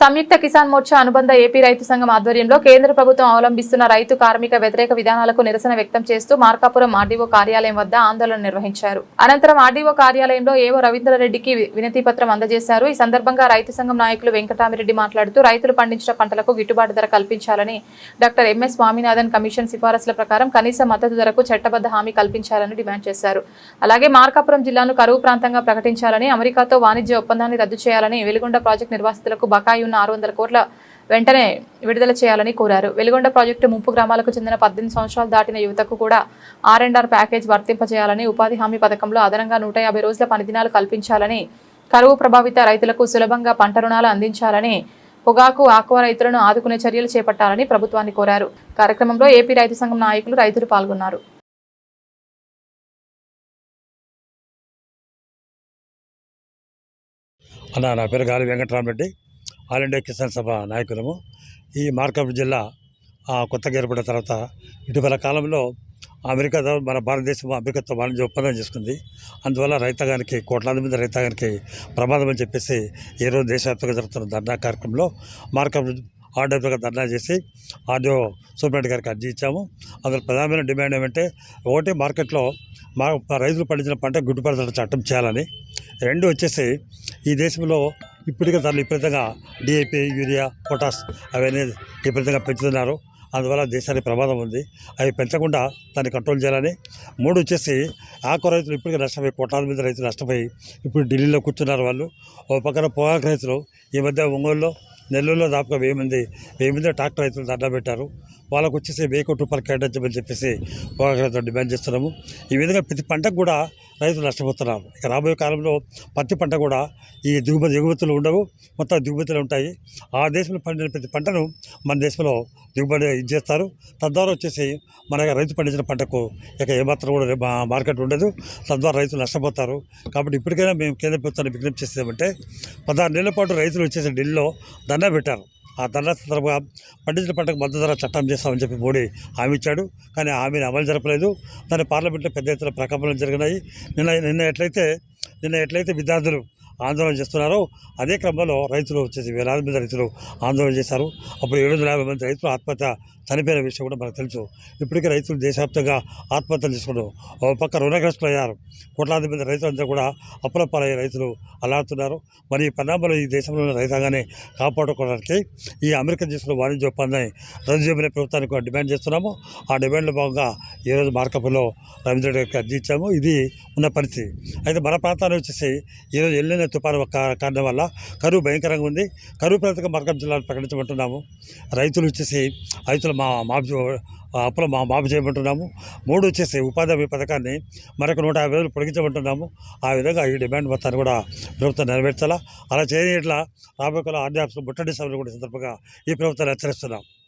సంయుక్త కిసాన్ మోర్చా అనుబంధ ఏపీ రైతు సంఘం ఆధ్వర్యంలో కేంద్ర ప్రభుత్వం అవలంబిస్తున్న రైతు కార్మిక వ్యతిరేక విధానాలకు నిరసన వ్యక్తం చేస్తూ మార్కాపురం ఆర్డీఓ కార్యాలయం వద్ద ఆందోళన నిర్వహించారు. అనంతరం ఆర్డీఓ కార్యాలయంలో ఏవో రవీంద్రారెడ్డికి వినతి పత్రం అందజేశారు. ఈ సందర్భంగా రైతు సంఘం నాయకులు వెంకటరామిరెడ్డి మాట్లాడుతూ రైతులు పండించిన పంటలకు గిట్టుబాటు ధర కల్పించాలని, డాక్టర్ ఎంఎస్ స్వామినాథన్ కమిషన్ సిఫారసుల ప్రకారం కనీస మద్దతు ధరకు చట్టబద్ధ హామీ కల్పించాలని డిమాండ్ చేశారు. అలాగే మార్కాపురం జిల్లాను కరువు ప్రాంతంగా ప్రకటించాలని, అమెరికాతో వాణిజ్య ఒప్పందాన్ని రద్దు చేయాలని, వెలిగొండ ప్రాజెక్టు నిర్వాసితులకు బకాయి ఉన్న 600 కోట్ల వెంటనే విడుదల చేయాలని కోరారు. వెలిగొండ ప్రాజెక్టు ముంపు గ్రామాలకు చెందిన 18 సంవత్సరాలు దాటిన యువతకు కూడా R&R ప్యాకేజ్ వర్తింపజేయాలని, ఉపాధి హామీ పథకంలో అదనంగా 150 రోజుల పని దినాలు కల్పించాలని, కరువు ప్రభావిత రైతులకు సులభంగా పంట రుణాలు అందించాలని, పొగాకు ఆక్వా రైతులను ఆదుకునే చర్యలు చేపట్టాలని ప్రభుత్వాన్ని కోరారు. కార్యక్రమంలో ఏపీ రైతు సంఘం నాయకులు, రైతులు పాల్గొన్నారు. నా పేరు గాలి వెంకటరామిరెడ్డి, ఆల్ ఇండియా కిసాన్ సభ నాయకులము. ఈ మార్కాపురం జిల్లా కొత్తగా ఏర్పడిన తర్వాత ఇటీవల కాలంలో అమెరికాతో మన భారతదేశం అమెరికాతో వాణిజ్య ఒప్పందం చేసుకుంది. అందువల్ల రైతాంగానికి, కోట్లాది మంది రైతాంగానికి ప్రమాదం అని చెప్పేసి ఈరోజు దేశవ్యాప్తంగా జరుగుతున్న ధర్నా కార్యక్రమంలో మార్కాపురం ఆర్డర్గా ధర్నా చేసి ఆర్డీఓ సూపరింటెండెంట్ గారికి అర్జీ ఇచ్చాము. అందులో ప్రధానమైన డిమాండ్ ఏమంటే, ఒకటి మార్కెట్లో రైతులు పండించిన పంట గిట్టుబాటు ధర చట్టం చేయాలని, రెండు వచ్చేసి ఈ దేశంలో ఇప్పటికే ధరలు విపరీతంగా డిఏపి, యూరియా, పొటాష్ అవన్నీ విపరీతంగా పెంచుతున్నారు. అందువల్ల దేశానికి ప్రమాదం ఉంది. అవి పెంచకుండా దాన్ని కంట్రోల్ చేయాలని. మూడు వచ్చేసి ఆకు రైతులు ఇప్పటికే నష్టపోయి, కోట్లాది మంది రైతులు నష్టపోయి ఇప్పుడు ఢిల్లీలో కూర్చున్నారు వాళ్ళు. ఓ పక్కన పొగాకు రైతులు ఈ మధ్య ఒంగోలులో, నెల్లూరులో దాదాపుగా 1000 మంది ట్రాక్టర్ రైతులు దండా పెట్టారు. వాళ్ళకు వచ్చేసి 1000 కోట్ల రూపాయలు కేటాయించమని చెప్పేసి పొగాకు రైతులు డిమాండ్ చేస్తున్నాము. ఈ విధంగా ప్రతి పంటకు కూడా రైతులు నష్టపోతున్నారు. ఇక రాబోయే కాలంలో పత్తి పంట కూడా ఈ ఎగుమతులు ఉండవు, మొత్తం దిగుమతులు ఉంటాయి. ఆ దేశంలో పండిన ప్రతి పంటను మన దేశంలో దిగుబడి ఇచ్చేస్తారు. తద్వారా వచ్చేసి మన రైతు పండించిన పంటకు ఇక ఏమాత్రం కూడా మార్కెట్ ఉండదు. తద్వారా రైతులు నష్టపోతారు. కాబట్టి ఇప్పటికైనా మేము కేంద్ర ప్రభుత్వాన్ని విజ్ఞప్తి చేసేదేమంటే, 16 నెలల పాటు రైతులు వచ్చేసి ఢిల్లీలో ధర్నా పెట్టారు. ఆ ధర్నా సందర్భంగా పండించిన పంటకు మద్దతు ధర చట్టం చేస్తామని చెప్పి మోడీ హామీ ఇచ్చాడు. కానీ ఆ హామీని అమలు జరపలేదు. దాని పార్లమెంట్లో పెద్ద ఎత్తున ప్రకంపనలు జరిగినాయి. నిన్న ఎట్లయితే విద్యార్థులు ఆందోళన చేస్తున్నారో, అదే క్రమంలో రైతులు వచ్చేసి వేలాది మంది రైతులు ఆందోళన చేశారు. అప్పుడు 750 మంది రైతులు ఆత్మహత్య చనిపోయిన విషయం కూడా మనకు తెలుసు. ఇప్పటికే రైతులు దేశవ్యాప్తంగా ఆత్మహత్యలు చేసుకున్నారు. ఒక పక్క రుణగ్రస్తులు అయ్యారు. కోట్లాది మంది రైతులందరూ కూడా అప్పుల పాలయ్యే రైతులు అలాడుతున్నారు. మరి ఈ పరిణామాలు ఈ దేశంలోని రైతాంగాన్ని కాపాడుకోవడానికి ఈ అమెరికా దేశంలో వాణిజ్య ఒప్పందాన్ని రద్దు చేయమని ప్రభుత్వానికి డిమాండ్ చేస్తున్నాము. ఆ డిమాండ్లో భాగంగా ఈరోజు మార్కాపురంలో రవీంద్రరెడ్డి గారికి అర్జీ ఇచ్చాము. ఇది ఉన్న పరిస్థితి. అయితే మన ప్రాంతాల్లో వచ్చేసి ఈరోజు ఎల్లిన తుఫాను కారణం వల్ల కరువు భయంకరంగా ఉంది. కరువు ప్రాంతంగా మార్కాపురం జిల్లాలో ప్రకటించమంటున్నాము. రైతులు వచ్చేసి అప్పులు మాఫీ చేయమంటున్నాము. 3 వచ్చేసి ఉపాధి హామీ పథకాన్ని మరొక 150 రోజులు పొడిగించమంటున్నాము. ఆ విధంగా ఈ డిమాండ్ మొత్తాన్ని కూడా ప్రభుత్వం నెరవేర్చాలా. అలా చేయని ఇట్లా రాబోయే ఆర్డీ ఆఫీసులు ముట్టడి సభలు కూడా సందర్భంగా ఈ ప్రభుత్వాన్ని హెచ్చరిస్తున్నాం.